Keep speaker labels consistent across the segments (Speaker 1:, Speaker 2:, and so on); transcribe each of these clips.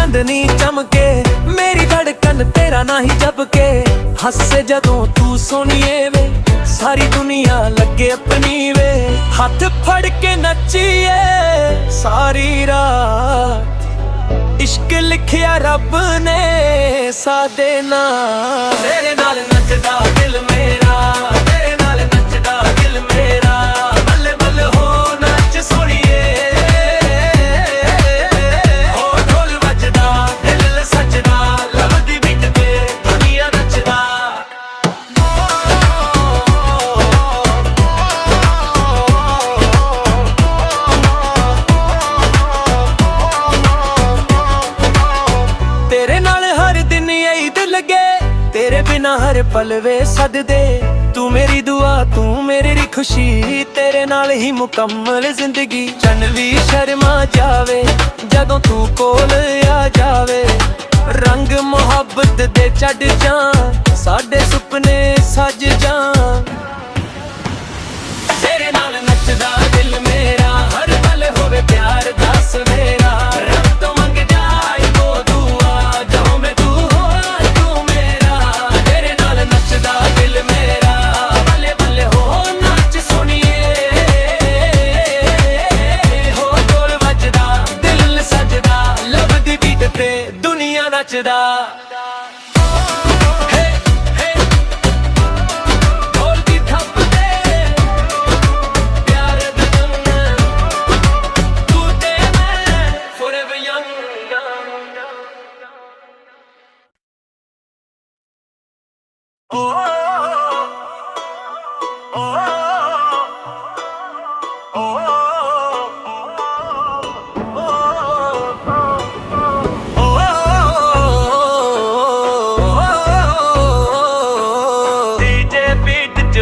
Speaker 1: चांदनी चमके मेरी धड़कन तेरा ना ही जबके हंसे जदों तू सोनिए वे सारी दुनिया लगे अपनी वे हाथ फड़ के नचिए सारी रात इश्क लिखिया रब ने सादे नाल तेरे नाल नचदा दिल मेरा तेरे नाल नचदा दिल मेरा बल्ले बल्ले हो नच सोनिए हो ढोल वजदा दिल सजदा लवदी बीट पे दुनिया नचदा तेरे नाल हर दिन यही दिल लगे तेरे बिना हर पल वे सददे तू मेरी दुआ तू मेरी खुशी तेरे नाल ही मुकम्मल जिंदगी चन भी शर्मा जावे जदों तू कोल आ जावे रंग मोहब्बत दे चढ़ जां साडे सुपने सज जां तेरे नाल नचदा दिल मेरा हर पल होवे प्यार दा सवेरा रब तो मंग जाए वो दुआ जो मैं तू हो तू मेरा तेरे नाल नचदा दिल मेरा बल्ले बल्ले हो नच सोनिए हो ढोल वजदा दिल सजदा लवदी बीट ते दुनिया नचदा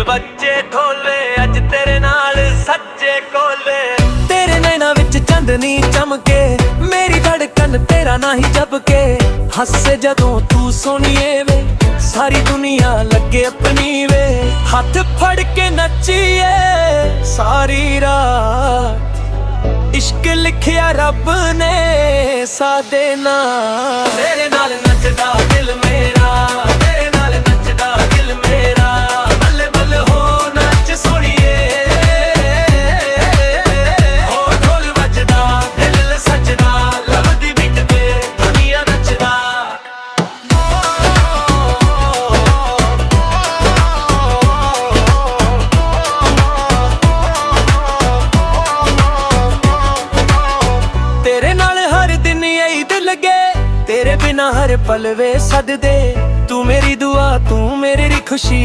Speaker 1: बच्चे ढोले अज तेरे नाल सच्चे कोले तेरे नैना विच चांदनी चमके मेरी धड़कन तेरा ना ही जबके हंसे जदों तू सोनिए वे सारी दुनिया लगे अपनी वे हाथ फड़ के नचिए सारी रात इश्क लिखिया रब ने सादे नाल तेरे नाल नचदा दिल मेरा तेरे नाल नचदा दिल मेरा बल्ले बल्ले हो नच सोनिए हो ढोल वजदा दिल सजदा लवदी बीट पे दुनिया नचदा तेरे नाल हर दिन यही दिल लगे तेरे बिना हर पल वे सददे तू मेरी दुआ तू मेरी खुशी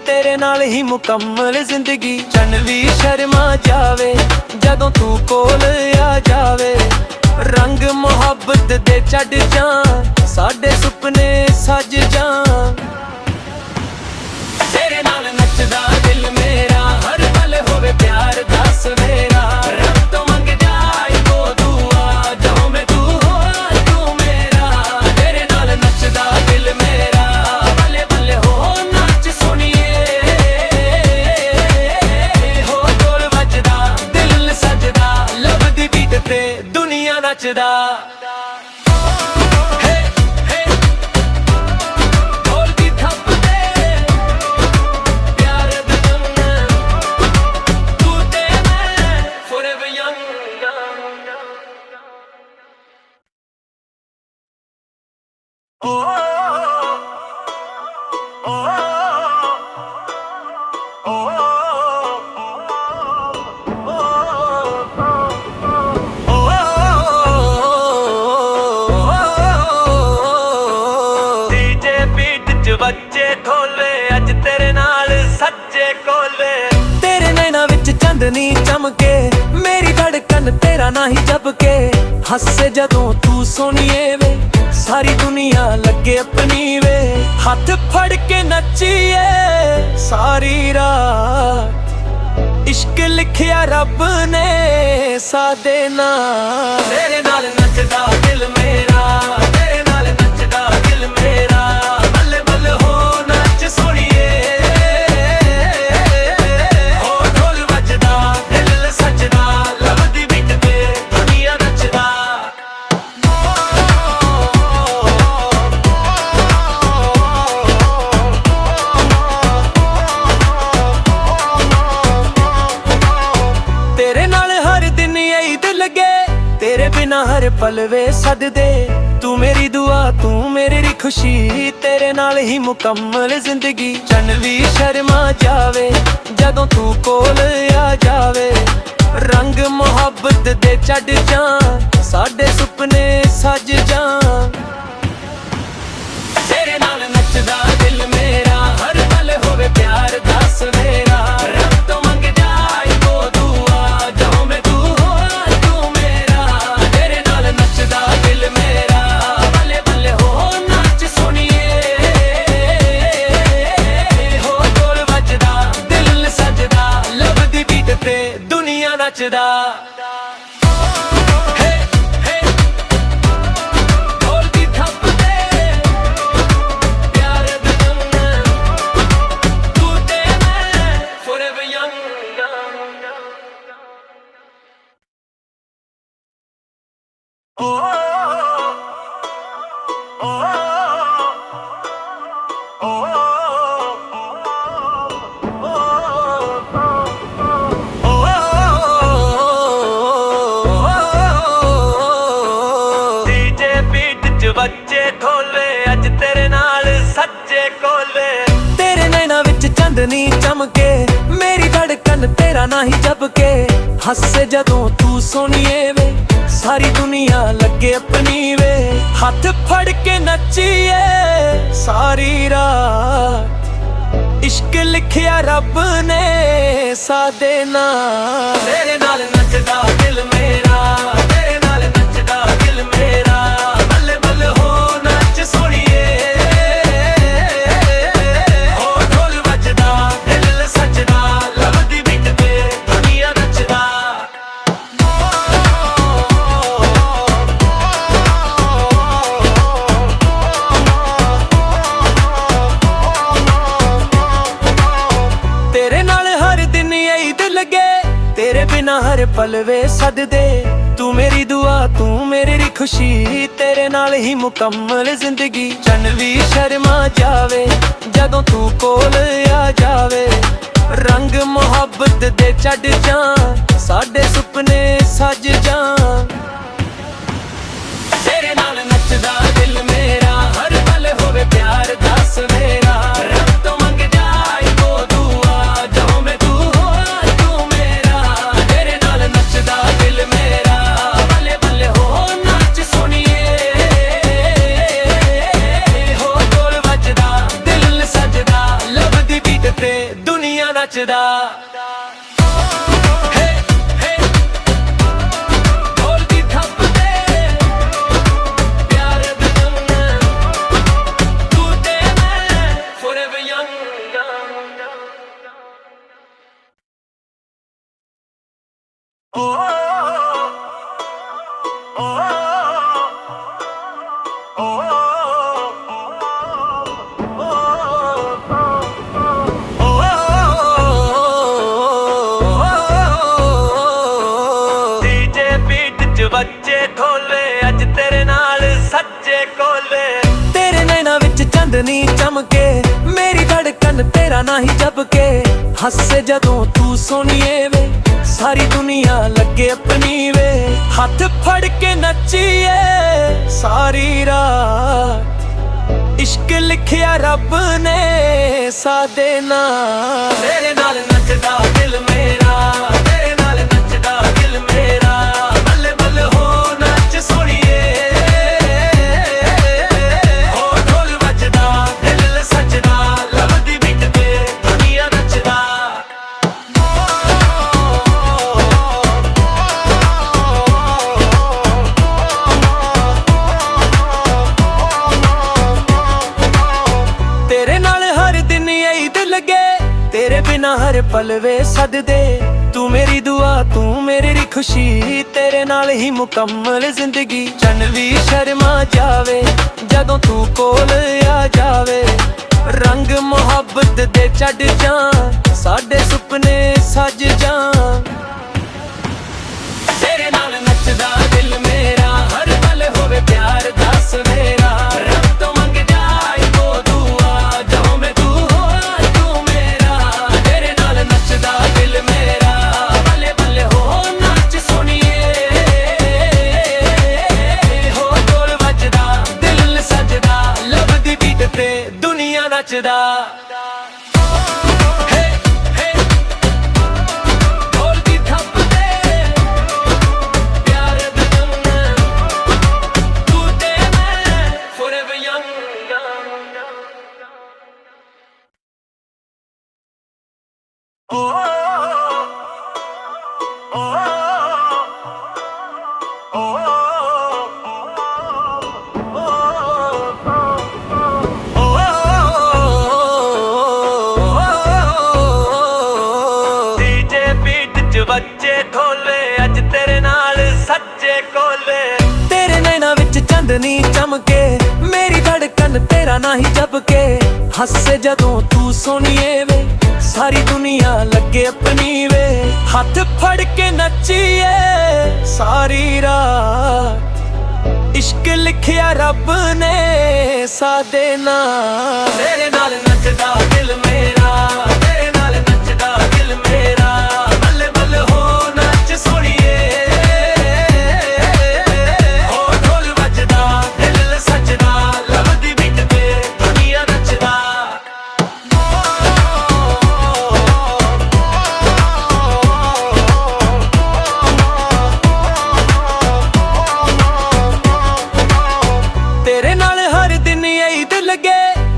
Speaker 1: तेरे नाल ही मुकम्मल जिंदगी चन भी शर्मा जावे जदों तू कोल आ जावे रंग मोहब्बत दे चढ़ जां साडे सुपने सज जां तेरे नाल नचदा दिल मेरा हर पल होवे प्यार दा सवेरा रब तो मंग जाए वो दुआ जो मैं तू हो तू मेरा तेरे नाल नचदा दिल मेरा बल्ले बल्ले हो नच सोनिए हो ढोल वजदा दिल सजदा लवदी बीट ते दुनिया नचदा बच्चे ढोले अज तेरे नाल सच्चे कोले तेरे नैना विच चांदनी चमके मेरी धड़कन तेरा ना ही जबके हंसे जदों तू सोनिए वे सारी दुनिया लगे अपनी वे हाथ फड़ के नचिए सारी रात इश्क लिखिया रब ने सादे नाल तेरे नाल नचदा दिल मेरा तेरे नाल नचदा दिल मेरा बल्ले बल्ले हो नच सोनिए हो ढोल वजदा दिल सजदा लवदी बीट पे दुनिया नचदा ਬਿਨਾ ਹਰ ਪਲ ਵੇ ਸਦਦੇ ਤੂੰ ਮੇਰੀ ਦੁਆ ਤੂੰ ਮੇਰੀ ਖੁਸ਼ੀ ਤੇਰੇ ਨਾਲ ਹੀ ਮੁਕੰਮਲ ਜ਼ਿੰਦਗੀ ਚੰਨ ਵੀ ਸ਼ਰਮਾ ਜਾਵੇ ਜਦੋਂ ਤੂੰ ਕੋਲ ਆ ਜਾਵੇ ਰੰਗ ਮੁਹੱਬਤ ਦੇ ਚੜ ਜਾਂ ਸਾਡੇ ਸੁਪਨੇ ਸੱਜ ਜਾਂ ਤੇਰੇ ਨਾਲ ਨੱਚਦਾ ਦਿਲ ਮੇਰਾ ਹਰ ਪਲ ਹੋਵੇ ਪਿਆਰ ਦਾ ਸਵੇਰਾ ਰੱਬ ਤੋਂ ਮੰਗ ਜਾਏ ਕੋ ਦੁਆ ਜੋ ਮੈਂ ਤੂੰ ਹੋ ਤੂੰ ਮੇਰਾ ਤੇਰੇ ਨਾਲ ਨੱਚਦਾ ਦਿਲ ਮੇਰਾ ਬੱਲੇ ਬੱਲੇ ਹੋ ਨੱਚ ਸੁਣੀਏ ਹੋ ਢੋਲ ਵੱਜਦਾ ਦਿਲ ਸੱਜਦਾ ਲੱਭਦੀ ਬੀਟ ਤੇ ਦੁਨੀਆ ਨੱਚਦਾ ਬੱਚੇ ਢੋਲੇ ਅੱਜ ਤੇਰੇ ਨਾਲ ਸੱਚੇ ਕੋਲੇ ਤੇਰੇ ਨੈਣਾ ਵਿੱਚ ਚਾਂਦਨੀ ਚਮਕੇ ਮੇਰੀ ਧੜਕਨ ਤੇਰਾ ਨਾਂ ਹੀ ਜਪਕੇ ਹੱਸੇ ਜਦੋਂ ਤੂੰ ਸੋਹਣੀਏ ਵੇ ਸਾਰੀ ਦੁਨੀਆ ਲੱਗੇ ਆਪਣੀ ਵੇ ਹੱਥ ਫੜ ਕੇ ਨੱਚੀਏ ਸਾਰੀ ਰਾਤ ਇਸ਼ਕ ਲਿਖਿਆ ਰੱਬ ਨੇ ਸਾਡੇ ਨਾਲ ਤੇਰੇ ਨਾਲ ਨੱਚਦਾ ਦਿਲ ਮੇਰਾ ਤੇਰੇ ਨਾਲ ਨੱਚਦਾ ਦਿਲ ਮੇਰਾ ਤੇਰੇ ਬਿਨਾ ਹਰ ਪਲ ਵੇ ਸਦਦੇ ਤੂੰ ਮੇਰੀ ਦੁਆ ਤੂੰ ਮੇਰੀ ਖੁਸ਼ੀ ਤੇਰੇ ਨਾਲ ਹੀ ਮੁਕੰਮਲ ਜ਼ਿੰਦਗੀ ਚੰਨ ਵੀ ਸ਼ਰਮਾ ਜਾਵੇ ਜਦੋਂ ਤੂੰ ਕੋਲ ਆ ਜਾਵੇ ਰੰਗ ਮੁਹੱਬਤ ਦੇ ਚੜ ਜਾਂ ਸਾਡੇ ਸੁਪਨੇ ਸੱਜ ਜਾਂ ਤੇਰੇ ਨਾਲ ਨੱਚਦਾ ਦਿਲ ਮੇਰਾ ਹਰ ਪਲ ਹੋਵੇ ਪਿਆਰ ਦਾ ਸਵੇਰਾ ਰੱਬ ਤੋਂ ਮੰਗ ਜਾਏ ਕੋ ਦੁਆ ਜੋ ਮੈਂ ਤੂੰ ਹੋ ਤੂੰ ਮੇਰਾ ਤੇਰੇ ਨਾਲ ਨੱਚਦਾ ਦਿਲ ਮੇਰਾ ਬੱਲੇ ਬੱਲੇ ਹੋ ਨੱਚ ਸੁਣੀਏ ਹੋ ਢੋਲ ਵੱਜਦਾ ਦਿਲ ਸੱਜਦਾ ਲੱਭਦੀ ਬੀਟ ਤੇ ਦੁਨੀਆ ਨੱਚਦਾ ਬੱਚੇ ਢੋਲੇ ਅੱਜ ਤੇਰੇ ਨਾਲ ਸੱਚੇ ਕੋਲੇ ਤੇਰੇ ਨੈਣਾ ਵਿੱਚ ਚਾਂਦਨੀ ਚਮਕੇ ਮੇਰੀ ਧੜਕਨ ਤੇਰਾ ਨਾਂ ਹੀ ਜਪਕੇ ਹੱਸੇ ਜਦੋਂ ਤੂੰ ਸੋਹਣੀਏ ਵੇ ਸਾਰੀ ਦੁਨੀਆ ਲੱਗੇ ਆਪਣੀ ਵੇ ਹੱਥ ਫੜ ਕੇ ਨੱਚੀਏ ਸਾਰੀ ਰਾਤ ਇਸ਼ਕ ਲਿਖਿਆ ਰੱਬ ਨੇ ਸਾਡੇ ਨਾਲ ਤੇਰੇ ਨਾਲ ਨੱਚਦਾ ਦਿਲ ਮੇਰਾ ਤੇਰੇ ਨਾਲ ਨੱਚਦਾ ਦਿਲ ਮੇਰਾ ਤੇਰੇ ਬਿਨਾ ਹਰ ਪਲ ਵੇ ਸਦਦੇ ਤੂੰ ਮੇਰੀ ਦੁਆ ਤੂੰ ਮੇਰੀ ਖੁਸ਼ੀ ਤੇਰੇ ਨਾਲ ਹੀ ਮੁਕੰਮਲ ਜ਼ਿੰਦਗੀ ਚੰਨ ਵੀ ਸ਼ਰਮਾ ਜਾਵੇ ਜਦੋਂ ਤੂੰ ਕੋਲ ਆ ਜਾਵੇ ਰੰਗ ਮੁਹੱਬਤ ਦੇ ਚੜ ਜਾਂ ਸਾਡੇ ਸੁਪਨੇ ਸੱਜ ਜਾਂ ਤੇਰੇ ਨਾਲ ਨੱਚਦਾ ਦਿਲ ਮੇਰਾ ਹਰ ਪਲ ਹੋਵੇ ਪਿਆਰ ਦਾ ਸਵੇਰਾ ਰੱਬ ਤੋਂ ਮੰਗ ਜਾਏ ਕੋ ਦੁਆ ਜੋ ਮੈਂ ਤੂੰ ਹੋ ਤੂੰ ਮੇਰਾ ਤੇਰੇ ਨਾਲ ਨੱਚਦਾ ਦਿਲ ਮੇਰਾ ਬੱਲੇ ਬੱਲੇ ਹੋ ਨੱਚ ਸੁਣੀਏ ਨੱਚਦਾ ਬੱਚੇ ਢੋਲੇ ਅੱਜ ਤੇਰੇ ਨਾਲ ਸੱਚੇ ਕੋਲੇ ਤੇਰੇ ਨੈਣਾ ਵਿੱਚ ਚਾਂਦਨੀ ਚਮਕੇ ਮੇਰੀ ਧੜਕਨ ਤੇਰਾ ਨਾ ਹੀ ਜਪਕੇ ਹੱਸੇ ਜਦੋਂ ਤੂੰ ਸੋਹਣੀਏ ਵੇ ਸਾਰੀ ਦੁਨੀਆ ਲੱਗੇ ਆਪਣੀ ਵੇ ਹੱਥ ਫੜ ਕੇ ਨੱਚੀਏ ਸਾਰੀ ਰਾਤ ਇਸ਼ਕ ਲਿਖਿਆ ਰੱਬ ਨੇ ਸਾਡੇ ਨਾਲ ਤੇਰੇ ਨਾਲ ਨੱਚਦਾ ਦਿਲ ਮੇਰਾ ਤੇਰੇ ਨਾਲ ਨੱਚਦਾ ਦਿਲ ਮੇਰਾ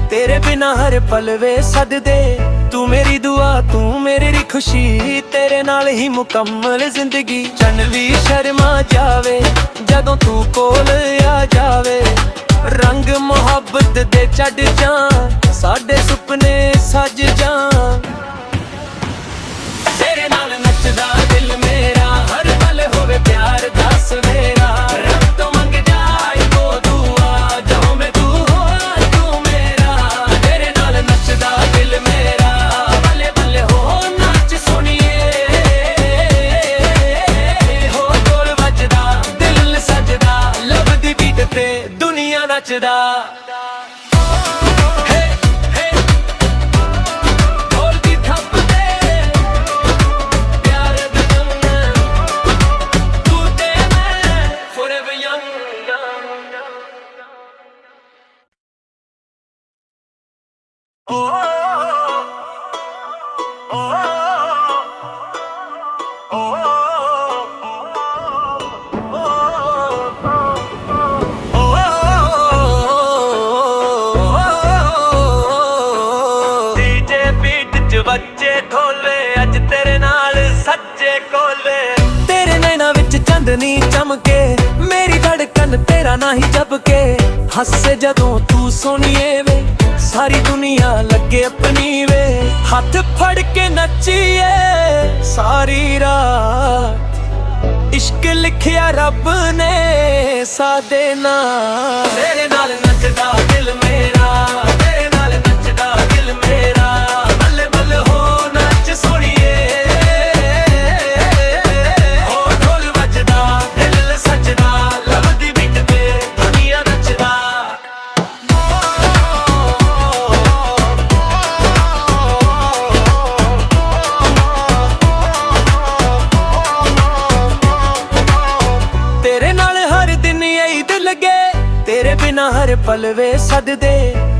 Speaker 1: तेरे बिना हर पल वे सददे तू मेरी दुआ तू मेरी खुशी तेरे नाल ही मुकम्मल जिंदगी चन भी शर्मा जावे जदों तू कोल आ जावे रंग मुहब्बत दे चढ़ जान साडे सुपने सज जान तेरे नाल नचदा दिल मेरा हर पल होवे प्यार दा सवेरा रब तो मंग जाए वो दुआ जो मैं तू हो तू मेरा तेरे नाल नचदा दिल मेरा बल्ले बल्ले हो नाच सुनिए हो ढोल वजदा दिल सजदा लब दी बीट ते दुनिया नचदा ਬੱਚੇ ਢੋਲੇ ਅੱਜ ਤੇਰੇ ਨਾਲ ਸੱਚੇ ਕੋਲੇ ਤੇਰੇ ਨੈਣਾ ਵਿੱਚ ਚਾਂਦਨੀ ਚਮਕੇ ਮੇਰੀ ਧੜਕਨ ਤੇਰਾ ਨਾ ਹੀ ਜਪਕੇ ਹੱਸੇ ਜਦੋਂ ਤੂੰ ਸੋਹਣੀਏ ਵੇ ਸਾਰੀ ਦੁਨੀਆ ਲੱਗੇ ਆਪਣੀ ਵੇ ਹੱਥ ਫੜ ਕੇ ਨੱਚੀਏ ਸਾਰੀ ਰਾਤ ਇਸ਼ਕ ਲਿਖਿਆ ਰੱਬ ਨੇ ਸਾਡੇ ਨਾਲ ਤੇਰੇ ਨਾਲ ਨੱਚਦਾ ਦਿਲ ਮੇਰਾ ਤੇਰੇ ਨਾਲ ਨੱਚਦਾ ਦਿਲ ਮੇਰਾ तेरे बिना हर पल वे सददे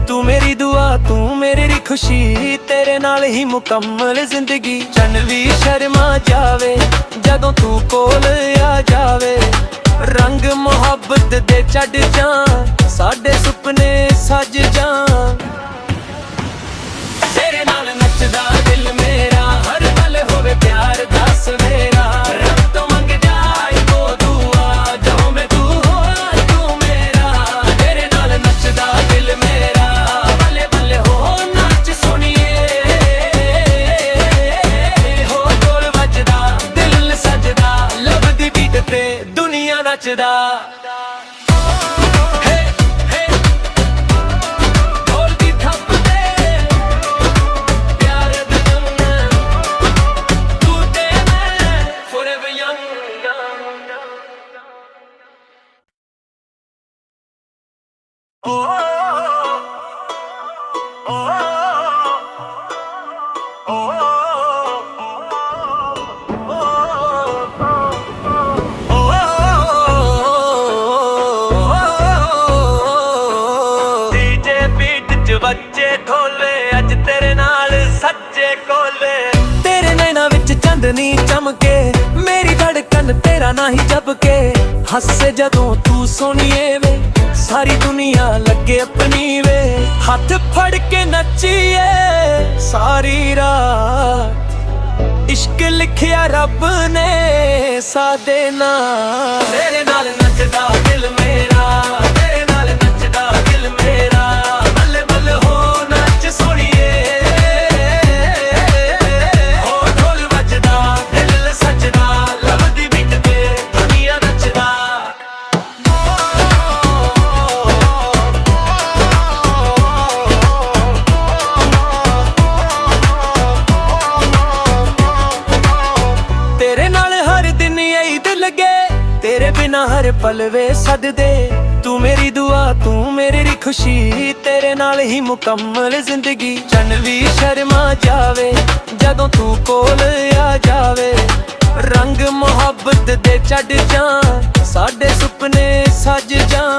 Speaker 1: तू मेरी दुआ तू मेरी खुशी तेरे नाल ही मुकम्मल जिंदगी चन भी शर्मा जावे जदों तू कोल आ जावे रंग मुहब्बत दे चढ़ जान साडे सुपने सज जान तेरे नाल नचदा दिल मेरा हर पल होवे प्यार दा सवेरा रब तो मंग जाए वो दुआ जो मैं तू हो तू मेरा तेरे नाल नचदा दिल मेरा बल्ले बल्ले हो नाच सुनिए हो ढोल वजदा दिल सजदा लब दी बीट ते दुनिया नचदा ਬੱਚੇ ਢੋਲੇ ਨਾ ਹੀ ਜਪ ਕੇ ਹੱਸੇ ਜਦੋਂ ਤੂੰ ਸੋਹਣੀਏ ਵੇ ਸਾਰੀ ਦੁਨੀਆ ਲੱਗੇ ਆਪਣੀ ਵੇ ਹੱਥ ਫੜ ਕੇ ਨੱਚੀਏ ਸਾਰੀ ਰਾਤ ਇਸ਼ਕ ਲਿਖਿਆ ਰੱਬ ਨੇ ਸਾਡੇ ਨਾਲ ਤੇਰੇ ਨਾਲ ਨੱਚਦਾ ਦਿਲ ਮੇਰਾ ਤੇਰੇ ਨਾਲ ਨੱਚਦਾ ਦਿਲ ਮੇਰਾ ਬੱਲੇ ਬੱਲੇ ਹੋ ਨੱਚ ਸੋਹਣੀਏ ਹੋ ਢੋਲ ਵੱਜਦਾ ਦਿਲ ਸੱਜਦਾ ਲੱਭਦੀ ਬਿੱਟ ਤੇ ਦੁਨੀਆ ਨੱਚਦਾ ਤੇਰੇ ਨਾਲ ਹਰ ਦਿਨ ਇਹੀ ਦਿਲ ਲੱਗੇ ਤੇਰੇ ਬਿਨਾ ਹਰ ਪਲ ਵੇ ਸਦਦੇ ਤੂੰ ਮੇਰੀ ਦੁਆ ਤੂੰ ਮੇਰੀ ਖੁਸ਼ੀ ਤੇਰੇ ਨਾਲ ਹੀ ਮੁਕੰਮਲ ਜ਼ਿੰਦਗੀ ਚੰਨ ਵੀ ਸ਼ਰਮਾ ਜਾਵੇ ਜਦੋਂ ਤੂੰ ਕੋਲ ਆ ਜਾਵੇ ਰੰਗ ਮੁਹੱਬਤ ਦੇ ਚੜ ਜਾਂ ਸਾਡੇ ਸੁਪਨੇ ਸੱਜ ਜਾਂ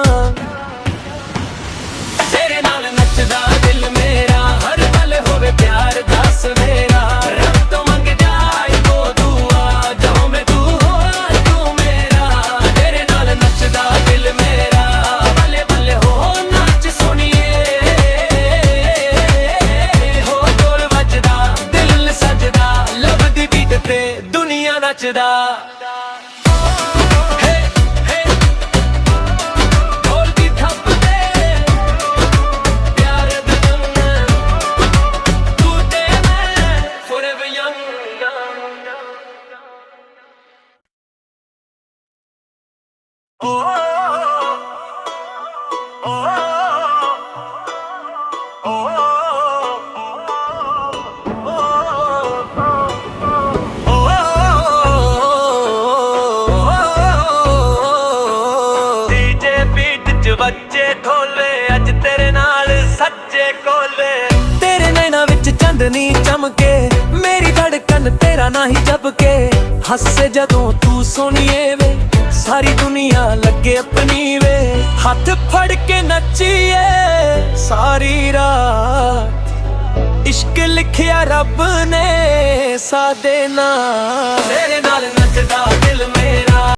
Speaker 1: ਤੇਰੇ ਨਾਲ ਨੱਚਦਾ ਦਿਲ ਮੇਰਾ ਹਰ ਪਲ ਹੋਵੇ ਪਿਆਰ ਦਾ ਸਵੇਰਾ ਰੱਬ ਤੋਂ ਮੰਗ ਜਾਏ ਕੋ ਦੁਆ ਜੋ ਮੈਂ ਤੂੰ ਹੋ ਤੂੰ ਮੇਰਾ ਤੇਰੇ ਨਾਲ ਨੱਚਦਾ ਦਿਲ ਮੇਰਾ ਬੱਲੇ ਬੱਲੇ ਹੋ ਨੱਚ ਸੁਣੀਏ ਹੋ ਢੋਲ ਵੱਜਦਾ ਦਿਲ ਸੱਜਦਾ ਲੱਭਦੀ ਬੀਟ ਤੇ ਦੁਨੀਆ ਨੱਚਦਾ ਬੱਚੇ ਢੋਲੇ ਅੱਜ ਤੇਰੇ ਨਾਲ ਸੱਚੇ ਕੋਲੇ ਤੇਰੇ ਨੈਣਾ ਵਿੱਚ ਚਾਂਦਨੀ ਚਮਕੇ ਮੇਰੀ ਧੜਕਨ ਤੇਰਾ ਨਾਂ ਹੀ ਜਪ ਕੇ ਹੱਸੇ ਜਦੋਂ ਤੂੰ ਸੋਹਣੀਏ ਵੇ ਸਾਰੀ ਦੁਨੀਆ ਲੱਗੇ ਆਪਣੀ ਵੇ ਹੱਥ ਫੜ ਕੇ ਨੱਚੀਏ ਸਾਰੀ ਰਾਤ ਇਸ਼ਕ ਲਿਖਿਆ ਰੱਬ ਨੇ ਸਾਡੇ ਨਾਲ